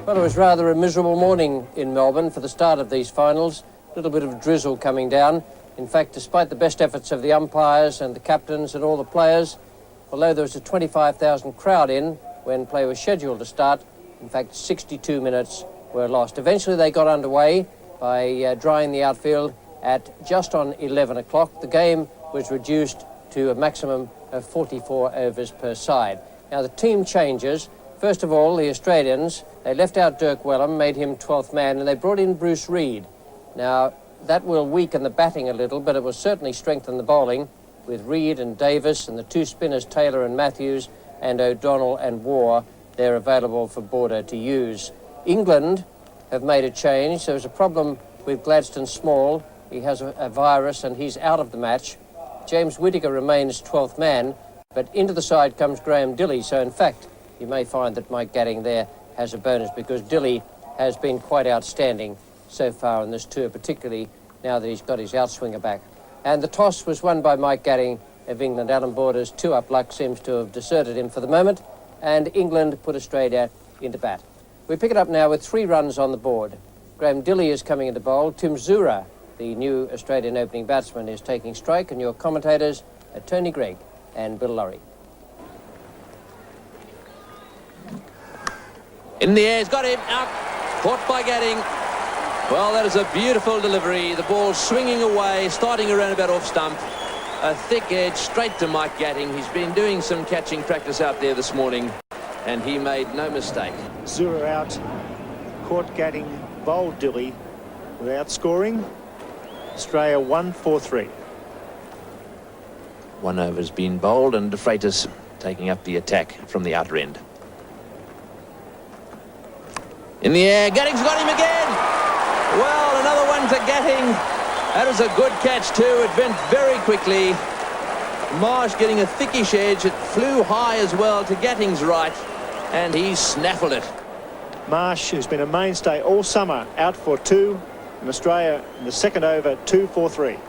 Well, it was rather a miserable morning in Melbourne for the start of these finals. A little bit of drizzle coming down. In fact, despite the best efforts of the umpires and the captains and all the players, although there was a 25,000 crowd in when play was scheduled to start, in fact, 62 minutes were lost. Eventually, they got underway by drying the outfield at just on 11 o'clock. The game was reduced to a maximum of 44 overs per side. Now, the team changes. First of all, the Australians, they left out Dirk Wellham, made him 12th man, and they brought in Bruce Reid. Now, that will weaken the batting a little, but it will certainly strengthen the bowling with Reid and Davis and the two spinners, Taylor and Matthews, and O'Donnell and Waugh. They're available for Border to use. England have made a change. There was a problem with Gladstone Small. He has a virus and he's out of the match. James Whittaker remains 12th man, but into the side comes Graham Dilley. So, in fact, you may find that Mike Gatting there has a bonus because Dilley has been quite outstanding so far in this tour, particularly now that he's got his outswinger back. And the toss was won by Mike Gatting of England. Alan Border's two-up luck seems to have deserted him for the moment, and England put Australia into bat. We pick it up now with 3 runs on the board. Graham Dilley is coming into bowl. Tim Zura, the new Australian opening batsman, is taking strike, and your commentators are Tony Greig and Bill Laurie. In the air, he's got him out, caught by Gatting. Well, that is a beautiful delivery. The ball swinging away, starting around about off stump. A thick edge straight to Mike Gatting. He's been doing some catching practice out there this morning, and he made no mistake. Zura out, caught Gatting, bowled Dilley without scoring. Australia 1-4-3. 1 over's been bowled, and De Freitas taking up the attack from the outer end. In the air, Gatting's got him again. Well, another one to Gatting. That is a good catch too. It went very quickly. Marsh getting a thickish edge. It flew high as well to Gatting's right, and he snaffled it. Marsh, who's been a mainstay all summer, out for 2. And Australia in the second over, 2-4-3.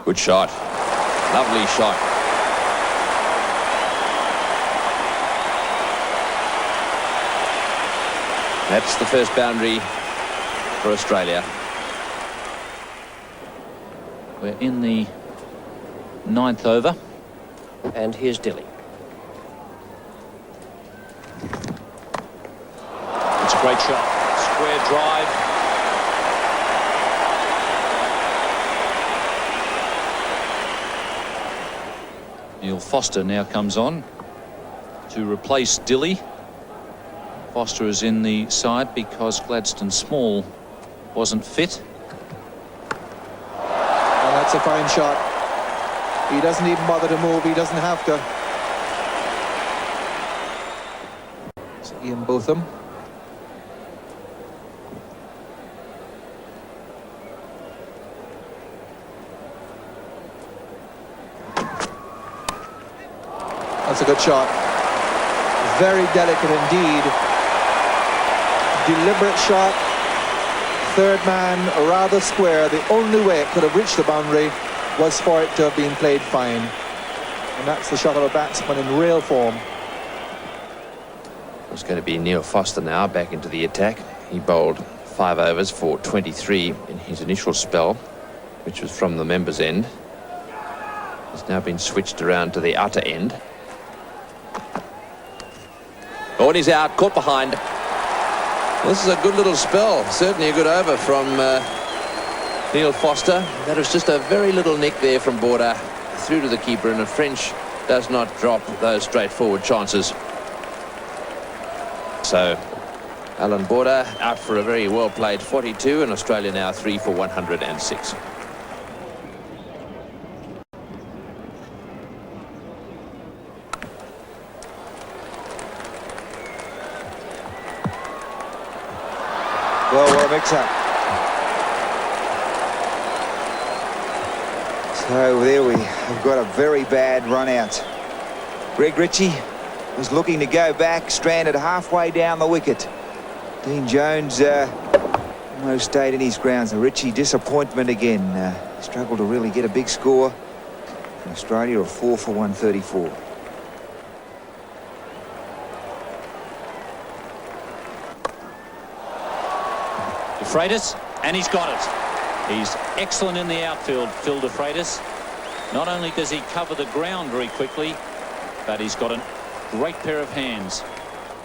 Good shot. Lovely shot. That's the first boundary for Australia. We're in the 9th over. And here's Dilley. It's a great shot. Square drive. Neil Foster now comes on to replace Dilley. Foster is in the side because Gladstone Small wasn't fit. Oh, that's a fine shot. He doesn't even bother to move. He doesn't have to. It's Ian Botham. That's a good shot. Very delicate indeed. Deliberate shot. Third man, rather square. The only way it could have reached the boundary was for it to have been played fine. And that's the shot of a batsman in real form. It's going to be Neil Foster now back into the attack. He bowled 5 overs for 23 in his initial spell, which was from the members' end. It's now been switched around to the outer end. Oh, and he's out, caught behind. Well, this is a good little spell. Certainly a good over from Neil Foster. That was just a very little nick there from Border through to the keeper, and the French does not drop those straightforward chances. So Alan Border out for a very well played 42, and Australia now 3 for 106. Well, what a mix-up. So there we have got a very bad run out. Greg Ritchie was looking to go back, stranded halfway down the wicket. Dean Jones almost stayed in his grounds. Ritchie, disappointment again. Struggled to really get a big score. And Australia are 4 for 134. Freitas, and he's got it. He's excellent in the outfield, Phil de Freitas. Not only does he cover the ground very quickly, but he's got a great pair of hands.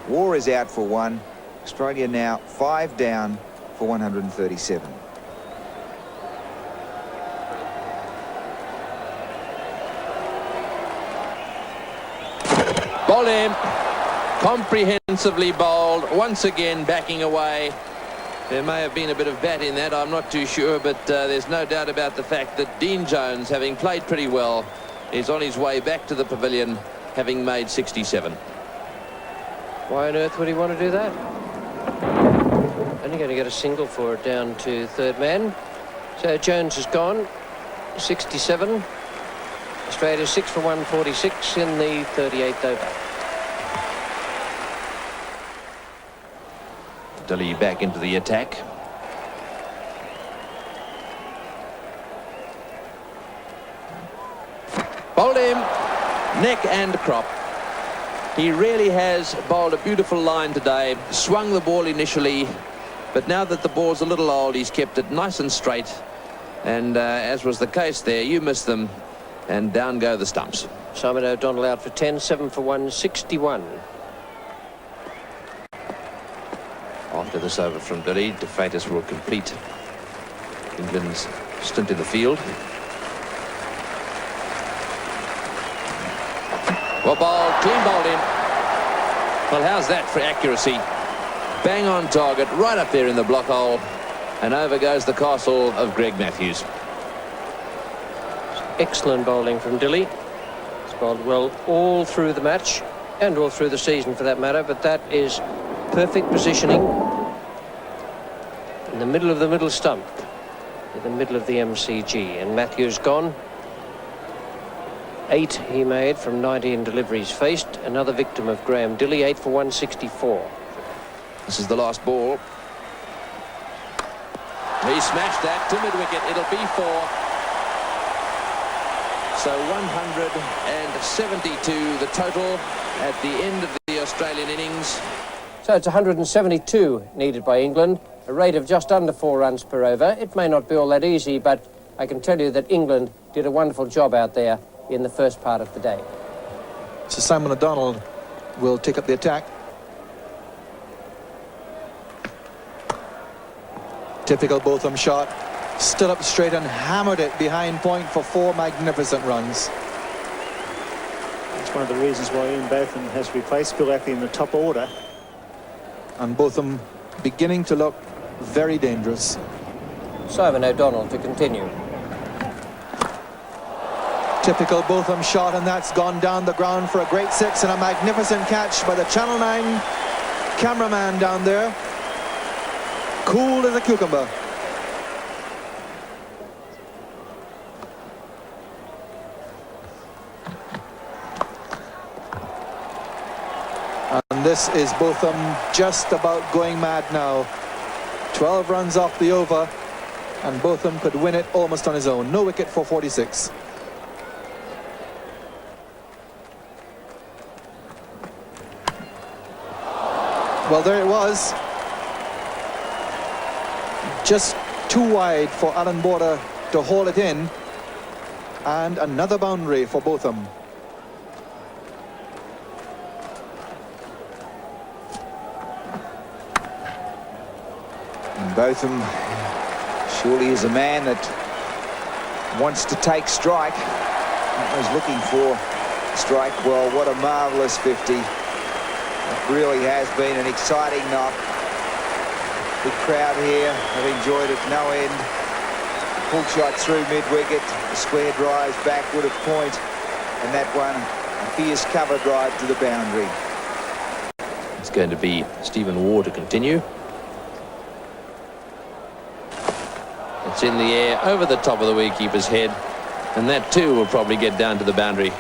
War is out for 1. Australia now 5 down for 137. Botham, comprehensively bowled, once again backing away. There may have been a bit of bat in that, I'm not too sure, but there's no doubt about the fact that Dean Jones, having played pretty well, is on his way back to the pavilion, having made 67. Why on earth would he want to do that? Only going to get a single for it down to third man. So Jones is gone, 67. Australia 6 for 146 in the 38th over. Dilly back into the attack. Bowled him, neck and crop. He really has bowled a beautiful line today, swung the ball initially, but now that the ball's a little old, he's kept it nice and straight. And as was the case there, you missed them, and down go the stumps. Simon O'Donnell out for 10, 7 for 161. After this over from Dilly, de Freitas will complete England's stint in the field. Well bowled, clean bowled in. Well, how's that for accuracy? Bang on target, right up there in the block hole. And over goes the castle of Greg Matthews. Excellent bowling from Dilly. He's bowled well all through the match and all through the season for that matter, but that is perfect positioning in the middle of the middle stump, in the middle of the MCG. And Matthews gone. 8 he made from 19 deliveries faced. Another victim of Graham Dilly, 8 for 164. This is the last ball. He smashed that to mid-wicket. It'll be 4. So 172 the total at the end of the Australian innings. So it's 172 needed by England, a rate of just under 4 runs per over. It may not be all that easy, but I can tell you that England did a wonderful job out there in the first part of the day. So Simon O'Donnell will take up the attack. Typical Botham shot. Stood up straight and hammered it behind point for 4 magnificent runs. That's one of the reasons why Ian Botham has replaced Phil Appy in the top order. And Botham beginning to look very dangerous. Simon O'Donnell to continue. Typical Botham shot, and that's gone down the ground for a great 6 and a magnificent catch by the Channel 9 cameraman down there. Cool as a cucumber. And this is Botham just about going mad now. 12 runs off the over, and Botham could win it almost on his own. No wicket for 46. Well, there it was. Just too wide for Alan Border to haul it in. And another boundary for Botham. And Botham surely is a man that wants to take strike. I was looking for strike. Well, what a marvellous 50. It really has been an exciting knock. Big crowd here have enjoyed it no end. Pull shot through mid-wicket. The square drives backward at point. And that one, a fierce cover drive to the boundary. It's going to be Stephen Waugh to continue. It's in the air over the top of the wicketkeeper's head. And that too will probably get down to the boundary.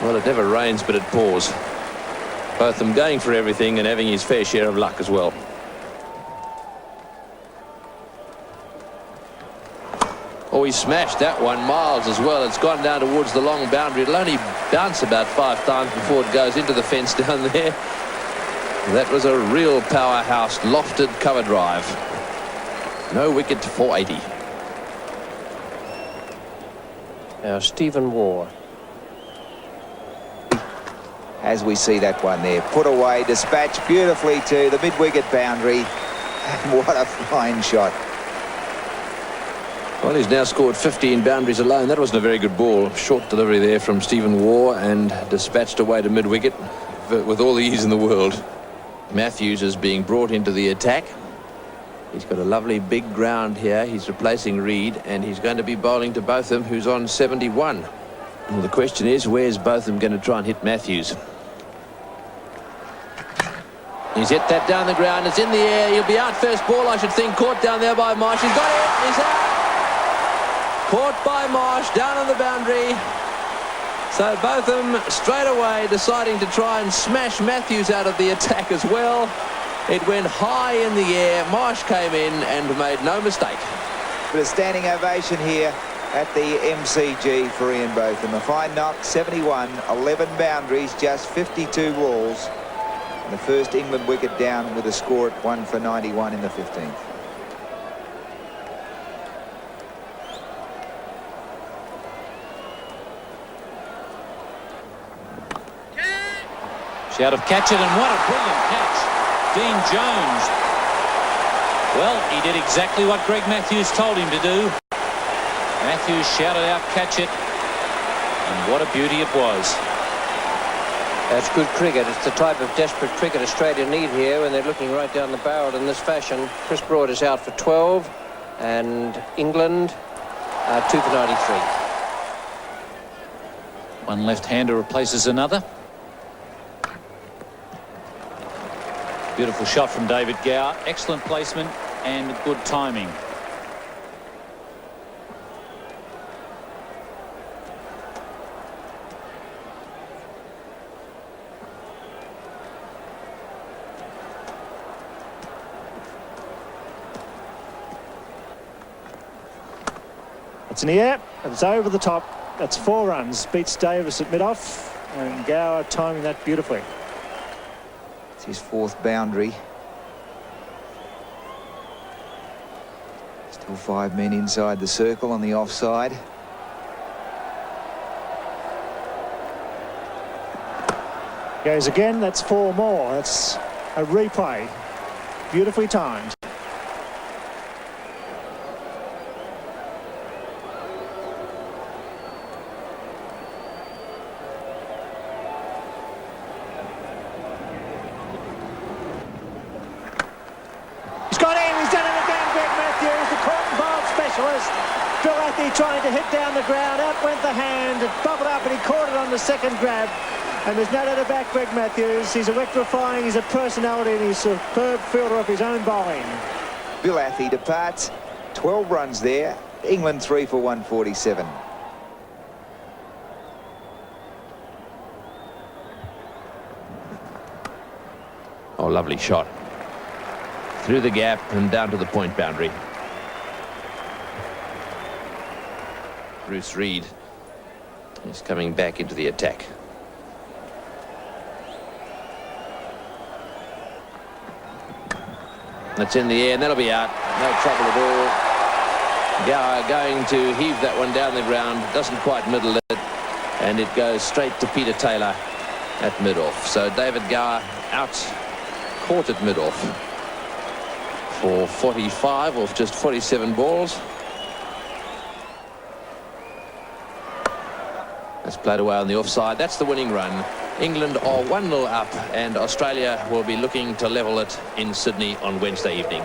Well, it never rains, but it pours. Both them going for everything and having his fair share of luck as well. Oh, he smashed that one miles as well. It's gone down towards the long boundary. It'll only bounce about 5 times before it goes into the fence down there. That was a real powerhouse lofted cover drive. No wicket to 480. Now Stephen Waugh. As we see that one there, put away, dispatched beautifully to the mid-wicket boundary. And what a fine shot. Well, he's now scored 15 boundaries alone. That wasn't a very good ball. Short delivery there from Stephen Waugh and dispatched away to mid-wicket with all the ease in the world. Matthews is being brought into the attack. He's got a lovely big ground here. He's replacing Reed, and he's going to be bowling to Botham, who's on 71. Well, the question is, where's Botham going to try and hit Matthews? He's hit that down the ground. It's in the air. He'll be out first ball, I should think. Caught down there by Marsh. He's got it. He's out. Caught by Marsh down on the boundary. So Botham straight away deciding to try and smash Matthews out of the attack as well. It went high in the air. Marsh came in and made no mistake. But a standing ovation here at the MCG for Ian Botham. A fine knock, 71, 11 boundaries, just 52 balls. And the first England wicket down with a score at 1 for 91 in the 15th. Shout of catch it, and what a brilliant catch. Dean Jones. Well, he did exactly what Greg Matthews told him to do. Matthews shouted out, catch it. And what a beauty it was. That's good cricket. It's the type of desperate cricket Australia need here when they're looking right down the barrel in this fashion. Chris Broad is out for 12 and England 2 for 93. One left-hander replaces another. Beautiful shot from David Gower. Excellent placement and good timing. It's in the air. It's over the top. That's 4 runs. Beats Davis at mid-off. And Gower timing that beautifully. It's his 4th boundary. Still 5 men inside the circle on the offside. Goes again. That's 4 more. That's a replay. Beautifully timed. Trying to hit down the ground, out went the hand, it bubbled up and he caught it on the second grab. And there's no doubt about Greg Matthews. He's electrifying, he's a personality and he's a superb fielder of his own bowling. Bill Athey departs, 12 runs there, England 3 for 147. Oh, lovely shot. Through the gap and down to the point boundary. Bruce Reed is coming back into the attack. That's in the air and that'll be out. No trouble at all. Gower going to heave that one down the ground. Doesn't quite middle it. And it goes straight to Peter Taylor at mid-off. So David Gower out, caught at mid-off for 45 off just 47 balls. That's played away on the offside. That's the winning run. England are 1-0 up and Australia will be looking to level it in Sydney on Wednesday evening.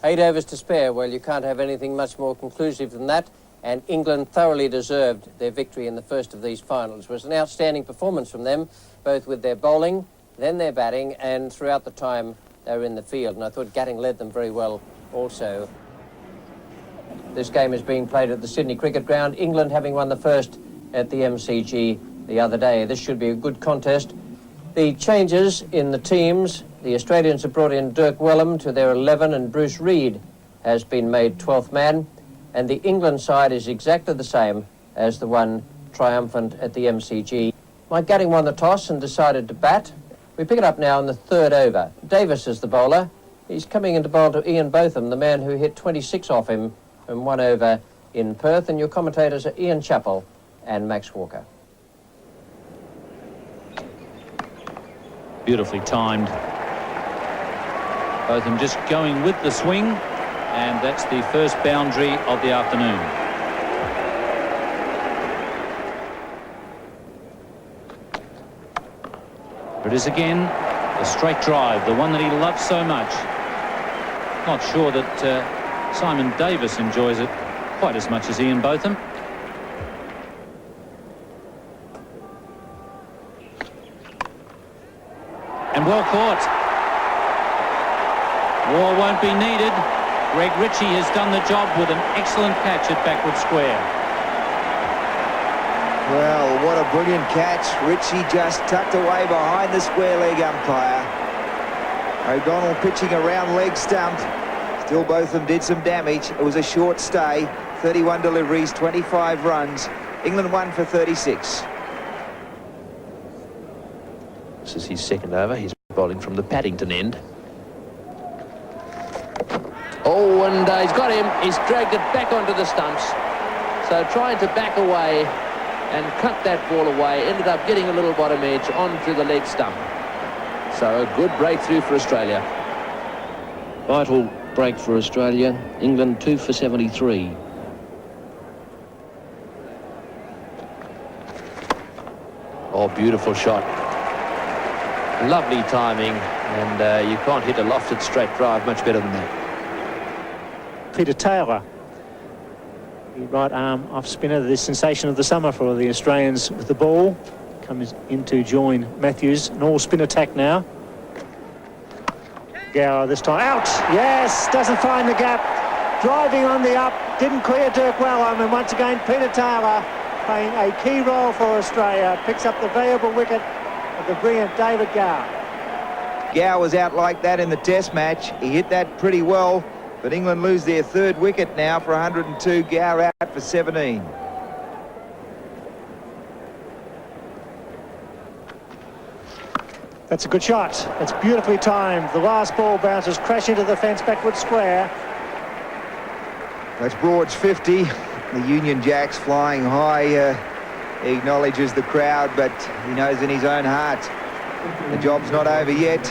8 overs to spare. Well, you can't have anything much more conclusive than that. And England thoroughly deserved their victory in the first of these finals. It was an outstanding performance from them, both with their bowling, then their batting, and throughout the time they were in the field. And I thought Gatting led them very well also. This game is being played at the Sydney Cricket Ground, England having won the first at the MCG the other day. This should be a good contest. The changes in the teams, the Australians have brought in Dirk Wellham to their 11 and Bruce Reed has been made 12th man. and the England side is exactly the same as the one triumphant at the MCG. Mike Gatting won the toss and decided to bat. We pick it up now in the third over. Davis is the bowler. He's coming in to bowl to Ian Botham, the man who hit 26 off him in 1 over in Perth, and your commentators are Ian Chappell and Max Walker. Beautifully timed. Botham just going with the swing, and that's the first boundary of the afternoon. It is again a straight drive, the one that he loves so much. Not sure that Simon Davis enjoys it quite as much as Ian Botham. And well caught. War won't be needed. Greg Ritchie has done the job with an excellent catch at backward square. Well, what a brilliant catch. Ritchie just tucked away behind the square leg umpire. O'Donnell pitching around leg stump. Still Botham did some damage. It was a short stay. 31 deliveries, 25 runs. England won for 36. This is his second over. He's bowling from the Paddington end. Oh, and he's got him. He's dragged it back onto the stumps. So trying to back away and cut that ball away, ended up getting a little bottom edge onto the leg stump. So a good breakthrough for Australia. Vital break for Australia. England 2 for 73. Oh, beautiful shot. Lovely timing, and you can't hit a lofted straight drive much better than that. Peter Taylor, the right arm off spinner, the sensation of the summer for the Australians with the ball, comes in to join Matthews. An all-spin attack now. Gower this time out. Yes, doesn't find the gap. Driving on the up, didn't clear Dirk Wellham, and once again Peter Taylor playing a key role for Australia. Picks up the valuable wicket of the brilliant David Gower. Gower was out like that in the test match. He hit that pretty well, but England lose their third wicket now for 102. Gower out for 17. That's a good shot. That's beautifully timed. The last ball bounces, crash into the fence, backward square. That's Broad's 50. The Union Jacks flying high. He acknowledges the crowd, but he knows in his own heart the job's not over yet.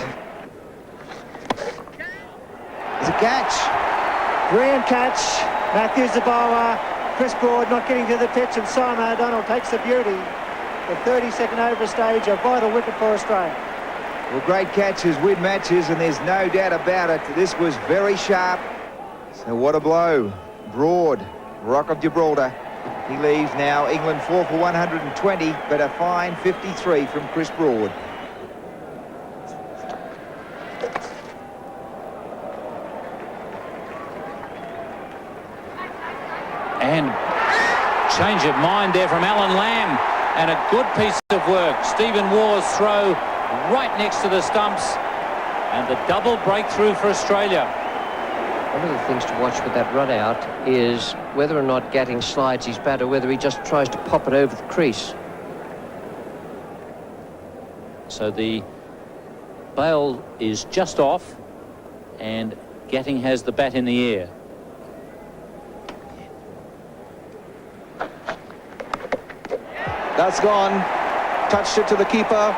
There's a catch. Brilliant catch. Matthews the bowler. Chris Broad not getting to the pitch, and Simon O'Donnell takes the beauty. The 32nd over stage, a vital wicket for Australia. Well, great catches win matches, and there's no doubt about it. This was very sharp. So what a blow. Broad, Rock of Gibraltar. He leaves now. England 4 for 120, but a fine 53 from Chris Broad. And change of mind there from Alan Lamb, and a good piece of work. Stephen Waugh's throw right next to the stumps, and the double breakthrough for Australia. One of the things to watch with that run out is whether or not Gatting slides his bat or whether he just tries to pop it over the crease. So the bail is just off, and Gatting has the bat in the air. That's gone. Touched it to the keeper.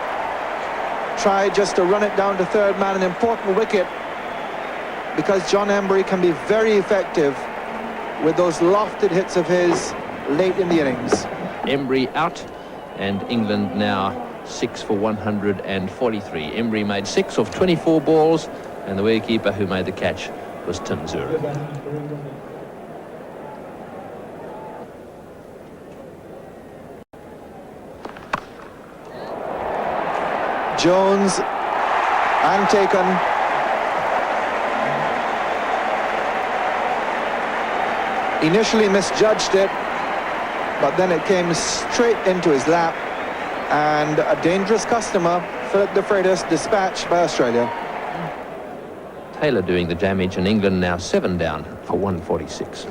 Tried just to run it down to third man. An important wicket, because John Embry can be very effective with those lofted hits of his late in the innings. Embry out, and England now 6 for 143. Embry made 6 of 24 balls, and the wicketkeeper who made the catch was Tim Zura. Jones and taken. Initially misjudged it, but then it came straight into his lap, and a dangerous customer, Philip de Freitas, dispatched by Australia. Taylor doing the damage, and England now 7 down for 146.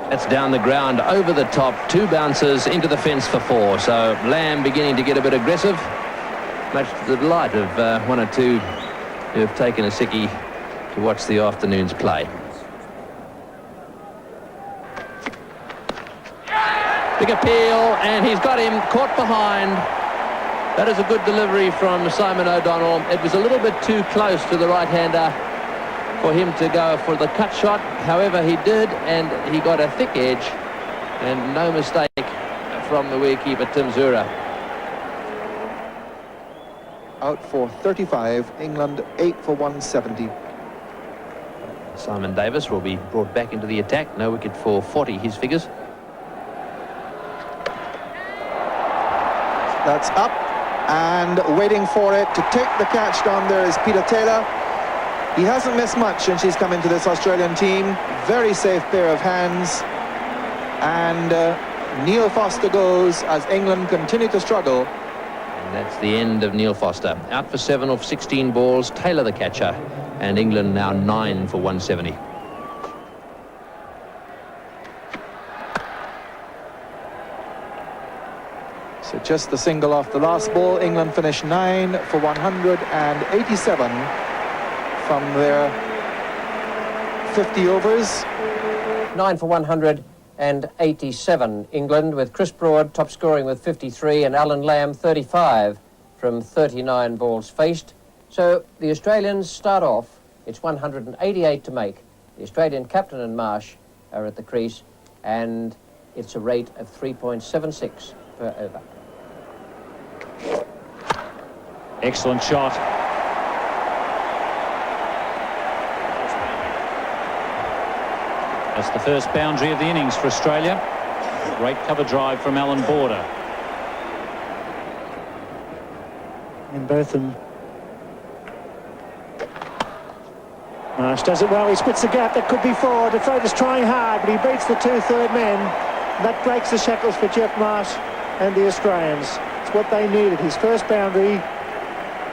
That's down the ground, over the top, 2 bounces into the fence for 4. So Lamb beginning to get a bit aggressive, much to the delight of 1 or 2 who have taken a sickie to watch the afternoon's play. Big appeal, and he's got him caught behind. That is a good delivery from Simon O'Donnell. It was a little bit too close to the right-hander for him to go for the cut shot. However, he did, and he got a thick edge, and no mistake from the wicketkeeper Tim Zura. Out for 35, England 8 for 170. Simon Davis will be brought back into the attack. No wicket for 40, his figures. That's up, and waiting for it to take the catch down there is Peter Taylor. He hasn't missed much since he's come into this Australian team. Very safe pair of hands. And Neil Foster goes as England continue to struggle. And that's the end of Neil Foster. Out for 7 off 16 balls. Taylor the catcher. And England now 9 for 170. So just the single off the last ball. England finished 9 for 187 from their 50 overs. 9 for 187 England, with Chris Broad top scoring with 53 and Alan Lamb 35 from 39 balls faced. So the Australians start off. It's 188 to make. The Australian captain and Marsh are at the crease, and it's a rate of 3.76 per over. Excellent shot. That's the first boundary of the innings for Australia. Great cover drive from Alan Border. In Botham. Marsh does it well. He splits the gap. That could be 4. De Freitas trying hard, but he beats the 2 third men. That breaks the shackles for Jeff Marsh and the Australians. It's what they needed. His first boundary,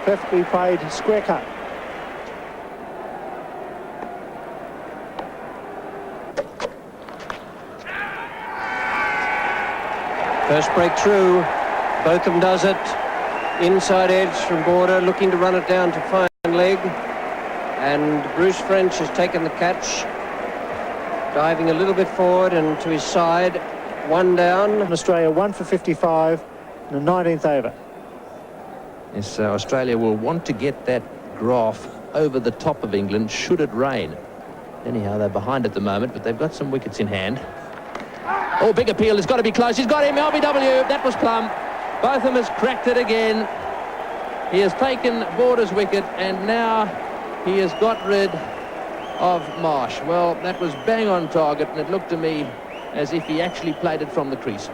perfectly played, square cut. First breakthrough, Botham does it. Inside edge from Border, looking to run it down to fine leg. And Bruce French has taken the catch, diving a little bit forward and to his side. 1 down. Australia 1 for 55 in the 19th over. Yes, Australia will want to get that graph over the top of England should it rain. Anyhow, they're behind at the moment, but they've got some wickets in hand. Oh, big appeal. He's got to be close. He's got him. LBW. That was plumb. Botham has cracked it again. He has taken Border's wicket, and now he has got rid of Marsh. Well, that was bang on target, and it looked to me as if he actually played it from the crease.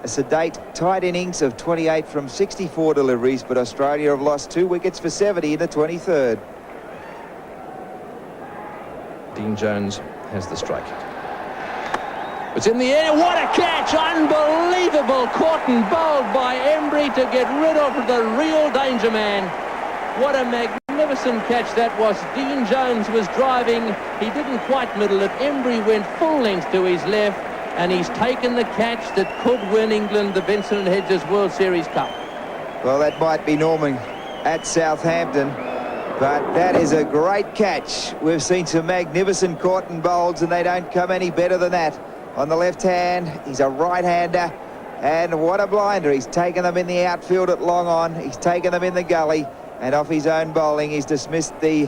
A sedate, tight innings of 28 from 64 deliveries, but Australia have lost 2 wickets for 70 in the 23rd. Dean Jones has the strike. It's in the air. What a catch! Unbelievable! Caught and bowled by Embry to get rid of the real danger man. What a magnificent catch that was. Dean Jones was driving. He didn't quite middle it. Embry went full length to his left, and he's taken the catch that could win England the Benson & Hedges World Series Cup. Well, that might be Norman at Southampton, but that is a great catch. We've seen some magnificent caught and bowls, and they don't come any better than that. On the left hand, he's a right-hander, and what a blinder. He's taken them in the outfield at long on. He's taken them in the gully, and off his own bowling, he's dismissed the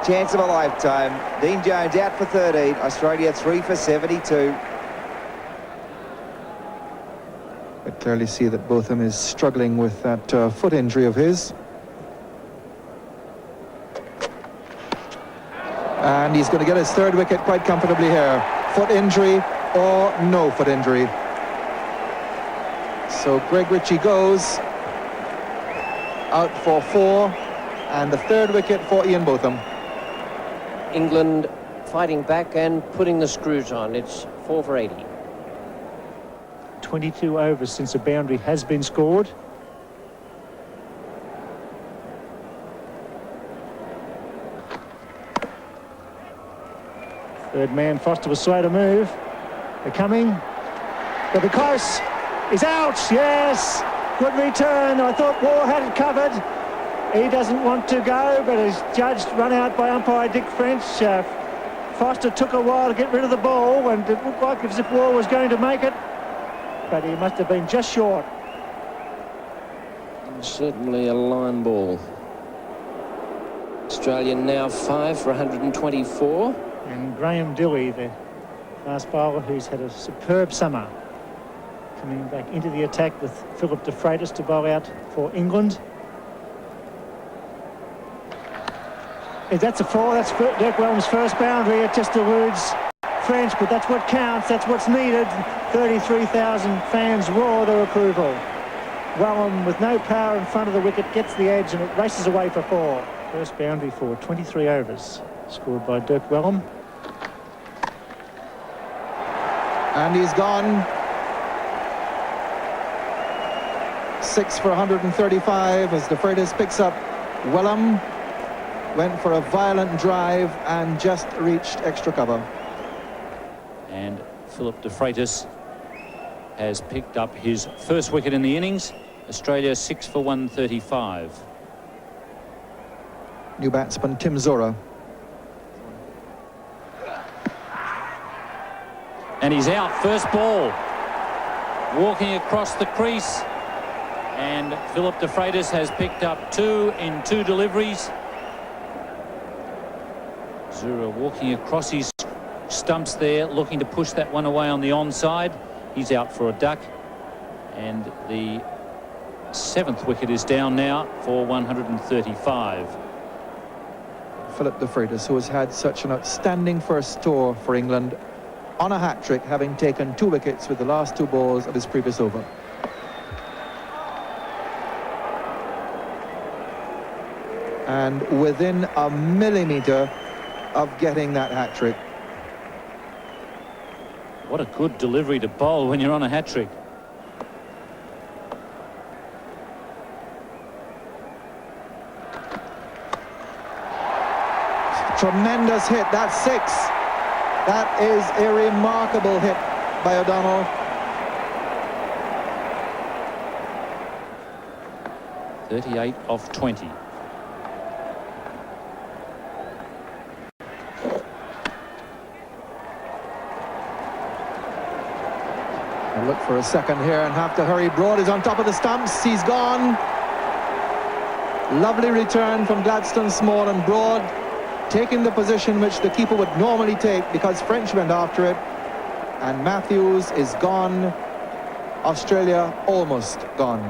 chance of a lifetime. Dean Jones out for 13. Australia 3 for 72. I clearly see that Botham is struggling with that foot injury of his. And he's going to get his 3rd wicket quite comfortably here. Foot injury or no foot injury. So Greg Ritchie goes out for 4, and the 3rd wicket for Ian Botham. England fighting back and putting the screws on. It's 4 for 80. 22 overs since a boundary has been scored. Third man, Foster was slow to move. They're coming. They'll be close. He's out. Yes. Good return. I thought Waugh had it covered. He doesn't want to go, but is judged run out by umpire Dick French. Foster took a while to get rid of the ball, and it looked like as if Waugh was going to make it, but he must have been just short. Certainly a line ball. Australia now 5 for 124. And Graham Dilley, the fast bowler who's had a superb summer, coming back into the attack with Philip de Freitas to bowl out for England. If that's a 4, that's Dirk Wellham's first boundary. It just eludes French, but that's what counts. That's what's needed. 33,000 fans roar their approval. Wellham, with no power in front of the wicket, gets the edge and it races away for 4. First boundary for 23 overs, scored by Dirk Wellham. And he's gone. 6 for 135 as de Freitas picks up Wellham. Went for a violent drive and just reached extra cover. And Philip de Freitas has picked up his first wicket in the innings. Australia 6 for 135. New batsman Tim Zora. And he's out. First ball. Walking across the crease. And Philip de Freitas has picked up 2 in 2 deliveries. Zura walking across his stumps there, looking to push that one away on the onside. He's out for a duck. And the 7th wicket is down now for 135. Philip de Freitas, who has had such an outstanding first tour for England, on a hat-trick, having taken 2 wickets with the last 2 balls of his previous over. And within a millimetre of getting that hat-trick. What a good delivery to bowl when you're on a hat-trick. Tremendous hit. That's 6. That is a remarkable hit by O'Donnell. 38 off 20. I'll look for a second here and have to hurry. Broad is on top of the stumps. He's gone. Lovely return from Gladstone Small, and Broad taking the position which the keeper would normally take because French went after it. And Matthews is gone. Australia almost gone.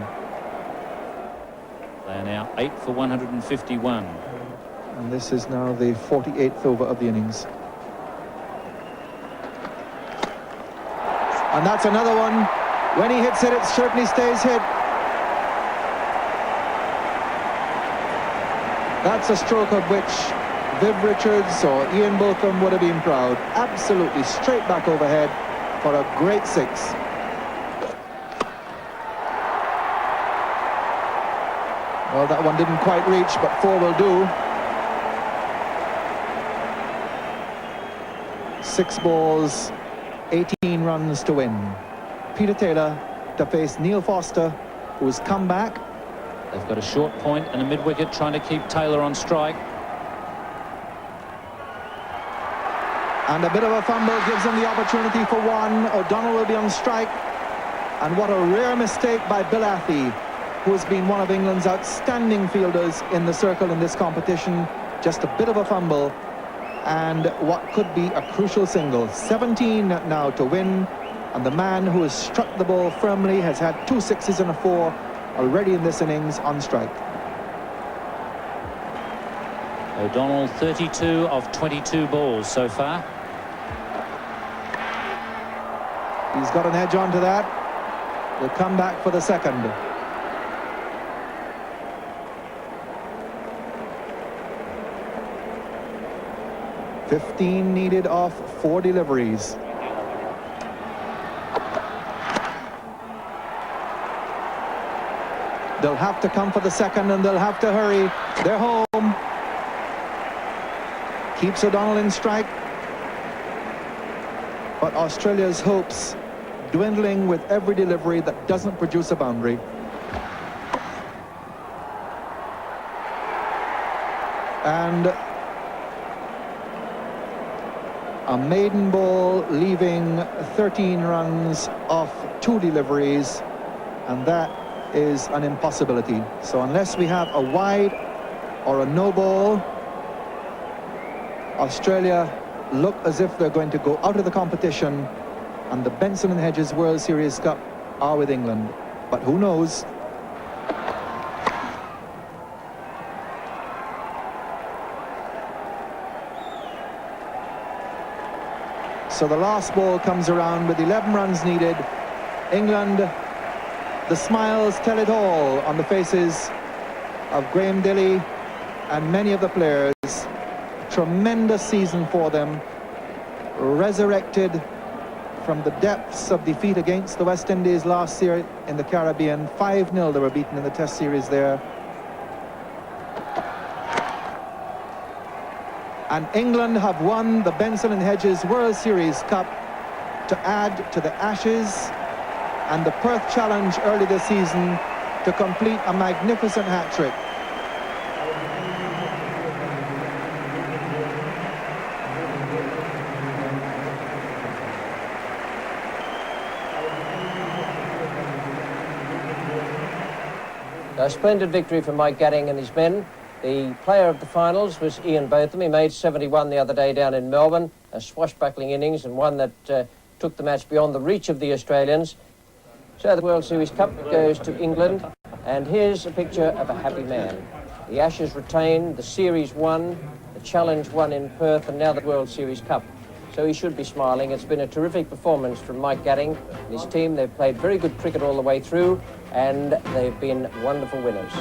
They are now 8 for 151. And this is now the 48th over of the innings. And that's another one. When he hits it, it certainly stays hit. That's a stroke of which Viv Richards or Ian Botham would have been proud. Absolutely straight back overhead for a great 6. Well, that one didn't quite reach, but 4 will do. 6 balls, 18 runs to win. Peter Taylor to face Neil Foster, who's come back. They've got a short point and a mid-wicket trying to keep Taylor on strike. And a bit of a fumble gives him the opportunity for 1. O'Donnell will be on strike. And what a rare mistake by Bill Athey, who has been one of England's outstanding fielders in the circle in this competition. Just a bit of a fumble. And what could be a crucial single. 17 now to win. And the man who has struck the ball firmly has had 2 6s and a 4 already in this innings on strike. O'Donnell 32 of 22 balls so far. He's got an edge onto that. He'll come back for the second. $15 needed off 4 deliveries. They'll have to come for the second and they'll have to hurry. They're home. Keeps O'Donnell in strike. but Australia's hopes dwindling with every delivery that doesn't produce a boundary. And a maiden ball leaving 13 runs off 2 deliveries, and that is an impossibility. So unless we have a wide or a no ball, Australia look as if they're going to go out of the competition, and the Benson and Hedges World Series Cup are with England. But who knows? So the last ball comes around with 11 runs needed. England, the smiles tell it all on the faces of Graham Dilley and many of the players. Tremendous season for them, resurrected from the depths of defeat against the West Indies last year in the Caribbean. 5-0 they were beaten in the Test series there. And England have won the Benson and Hedges World Series Cup to add to the Ashes and the Perth Challenge early this season to complete a magnificent hat-trick. A splendid victory for Mike Gatting and his men. The player of the finals was Ian Botham. He made 71 the other day down in Melbourne, a swashbuckling innings and one that took the match beyond the reach of the Australians. So the World Series Cup goes to England, and here's a picture of a happy man. The Ashes retained, the Series won, the Challenge won in Perth, and now the World Series Cup. So he should be smiling. It's been a terrific performance from Mike Gatting and his team. They've played very good cricket all the way through, and they've been wonderful winners.